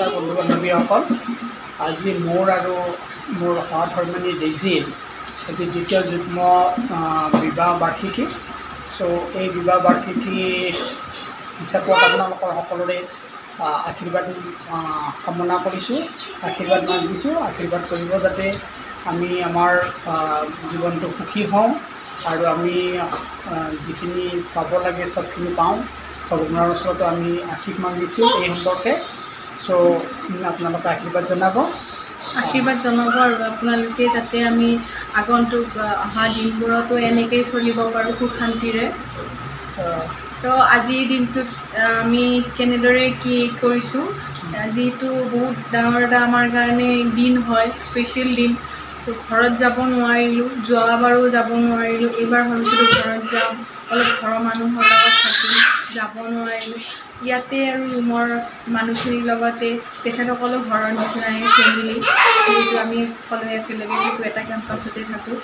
বন্ধু বান্ধৱীসকল আজি মোৰ আৰু মোৰ সহধৰ্মিনী ডেইজিৰ আজি দ্বিতীয় যুগ্ম বিবাহ বাৰ্ষিকী এই বিবাহ বাৰ্ষিকী হিচাপত আপোনালোকৰ সকলোৰে আশীৰ্বাদ কামনা কৰিছোঁ আশীৰ্বাদ মাগিছোঁ আশীৰ্বাদ কৰিব যাতে আমি আমাৰ জীৱনটো সুখী হওঁ আৰু আমি যিখিনি পাব লাগে সবখিনি পাওঁ ভগৱানৰ ওচৰত আমি আশীষ মাগিছোঁ এই সম্পৰ্কে আপোনালোকে আশীৰ্বাদ জনাব আৰু আপোনালোকে যাতে আমি আগন্তুক অহা দিনবোৰতো এনেকৈ চলিব পাৰোঁ সুখ শান্তিৰে আজিৰ দিনটোত আমি কেনেদৰে কি কৰিছোঁ যিটো বহুত ডাঙৰ এটা আমাৰ কাৰণে দিন হয় স্পেচিয়েল দিন ঘৰত যাব নোৱাৰিলোঁ যোৱাবাৰো যাব নোৱাৰিলোঁ এইবাৰ ভাবিছিলোঁ ঘৰত যাম অলপ ঘৰৰ মানুহৰ লগত থাকিম যাব নোৱাৰিলোঁ ইয়াতে আৰু ৰুমৰ মানুহখিনিৰ লগতে তেখেতসকলো ঘৰৰ নিচিনাই ফেমিলি যিহেতু আমি সকলোৱে একেলগে থাকোঁ এটা কেম্পাছতে থাকোঁ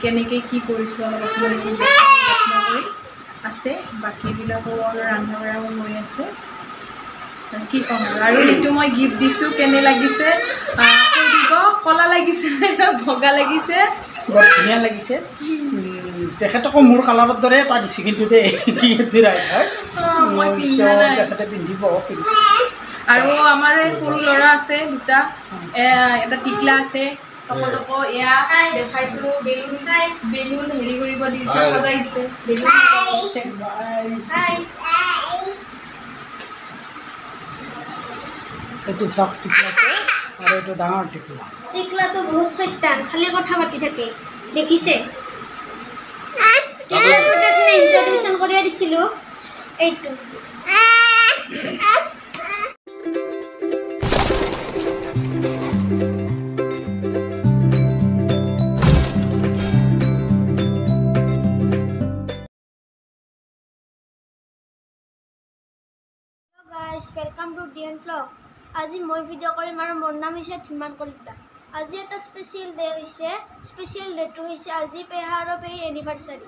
কেনেকৈ কি কৰিছোঁ অলপ আপোনালোকে যত্ন কৰি আছে বাকীবিলাকো অলপ ৰন্ধা বঢ়াও হৈ আছে কি ক'ম আৰু এইটো মই গিফ্ট দিছোঁ কেনে লাগিছে কৈ দিব কলা লাগিছে বগা লাগিছে বৰ ধুনীয়া লাগিছে তেখেতকো মোৰ কালাৰৰ দৰে এটা দিছে কিন্তু দেই তেখেতে পিন্ধিব আৰু আমাৰ সৰু ল'ৰা আছে দুটা এটা টিকলা আছে টক এয়া দেখাইছোঁ বেলুন হেৰি কৰিব দিছে সজাই দিছে বেলুন দিছে এইটো চাওক টিকলাটো আৰু এইটো ডাঙৰ টিকলাটো বহুত চৈতান খালি কথা পাতি থাকে দেখিছে ইন্ট্ৰডিউচন কৰি দিছিলোঁ এইটো वेलकम टू DN Vlogs আজি মই ভিডিঅ' কৰিম আৰু মোৰ নাম হৈছে ধীমান কলিতা আজি এটা স্পেচিয়েল ডে হৈছে স্পেচিয়েল ডেটো হৈছে আজি পেহা আৰু পেহী এনিভাৰ্চাৰী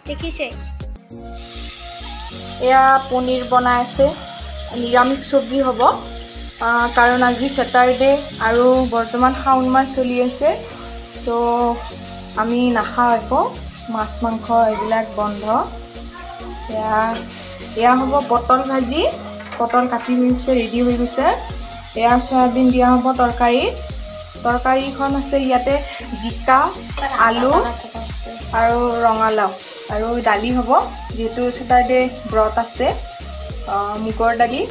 দেখিছে এয়া পনীৰ বনাই আছে নিৰামিষ চব্জি হ'ব কাৰণ আজি ছেটাৰডে আৰু বৰ্তমান শাওণ মাহ চলি আছে আমি নাখাওঁ একো মাছ মাংস এইবিলাক বন্ধ এয়া হ'ব পটল ভাজি পটল কাটি হৈছে ৰেডি হৈ গৈছে এয়া চয়াবিন দিয়া হ'ব তৰকাৰীখন আছে ইয়াতে জিকা আলু আৰু ৰঙালাও আৰু দালি হ'ব যেহেতু ছেটাৰডে ব্ৰত আছে মুগৰ দালি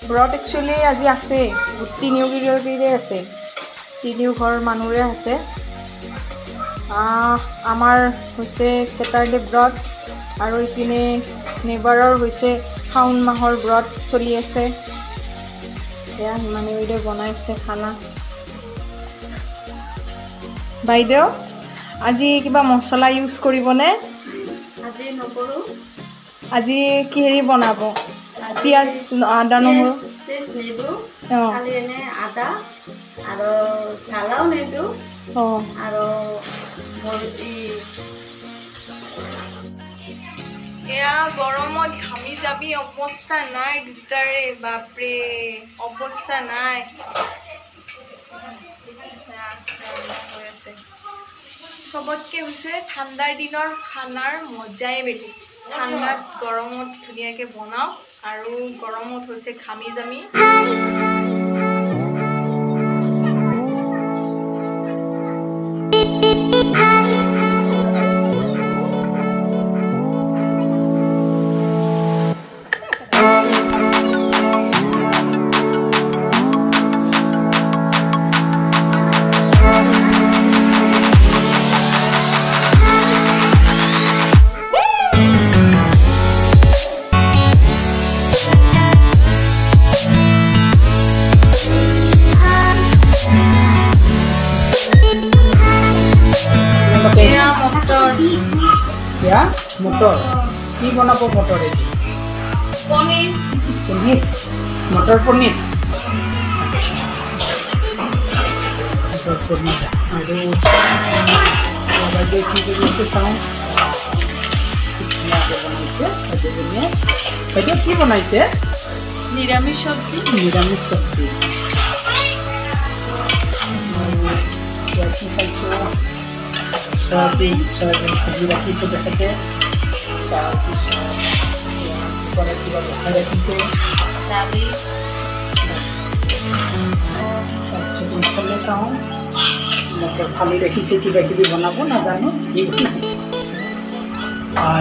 ব্ৰত একচুৱেলি আজি আছে তিনিওগিৰিৰে আছে তিনিও ঘৰ মানুহৰে আছে আমাৰ হৈছে ছেটাৰডে ব্ৰত আৰু ইপিনে নেবাৰৰ হৈছে শাওণ মাহৰ ব্ৰত চলি আছে এয়া হিমানীৰে বনাইছে খানা বাইদেউ আজি কিবা মছলা ইউজ কৰিবনে আজি নকৰোঁ আজি কি হেৰি বনাব পিঁয়াজ আদা নহৰু নিদিওঁ খালি এনে আদা আৰু জ্বালাও নিদিওঁ আৰু এয়া গৰমত ঘামি যাবি অৱস্থা নাই দুটাৰে বাপৰে অৱস্থা নাই সবতকে হৈছে ঠাণ্ডাৰ দিনৰ খানাৰ মজাই বেলেগ ঠাণ্ডাত গৰমত ধুনীয়াকৈ বনাওঁ আৰু গৰমত হৈছে ঘামি জামি क्या मटर की बनाब मटर পনীৰ पनीर मटर पनीर मटर पनीर और বাইদেউ কি কৰিছে চাওঁ বাইদেউ কি বনাইছে নিৰামিষ চব্জি নিৰামিষ চব্জি কি চাইছোঁ সয়াবিন ভাজি ৰাখিছে তেখেতে তাৰপিছত কিবা বনাই ৰাখিছে দালি তাৰপিছত ইফালে চাওঁ মটৰ ফালি ৰাখিছে কিবা কিবি বনাব নাজানো কি বনাই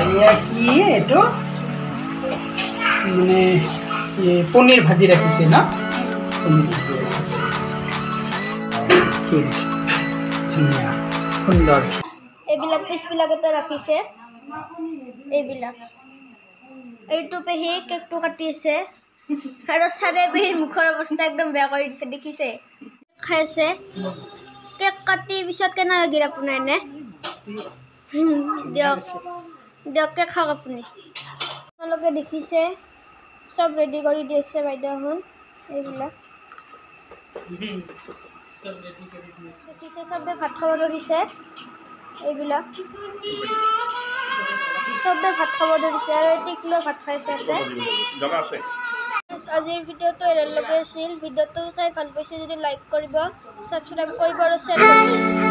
এয়া কি এইটো মানে পনীৰ ভাজি ৰাখিছে ন পনীৰ ভাজি ৰাখিছে ধুনীয়া সুন্দৰ এইবিলাক পিচবিলাক এটা ৰাখিছে এইবিলাক এইটো পেহী কেকটো কাটি আছে আৰু চাৰে পেহীৰ মুখৰ অৱস্থা একদম বেয়া কৰি দিছে দেখিছে খাই আছে কেক কাটি পিছত কেনে লাগিল আপোনাৰ এনে দিয়ক দিয়ক কেক খাওক আপুনি আপোনালোকে দেখিছে চব ৰেডি কৰি দি আছে বাইদেউহঁত এইবিলাক দেখিছে চবে ভাত খাব ধৰিছে এইবিলাক চবে ভাত খাব ধৰিছে আৰু টিকলেও ভাত খাইছে আজিৰ ভিডিঅ'টো এৰালৈকে আছিল ভিডিঅ'টো চাই ভাল পাইছে যদি লাইক কৰিব ছাবস্ক্ৰাইব কৰিব আৰু শ্বেয়াৰ কৰিব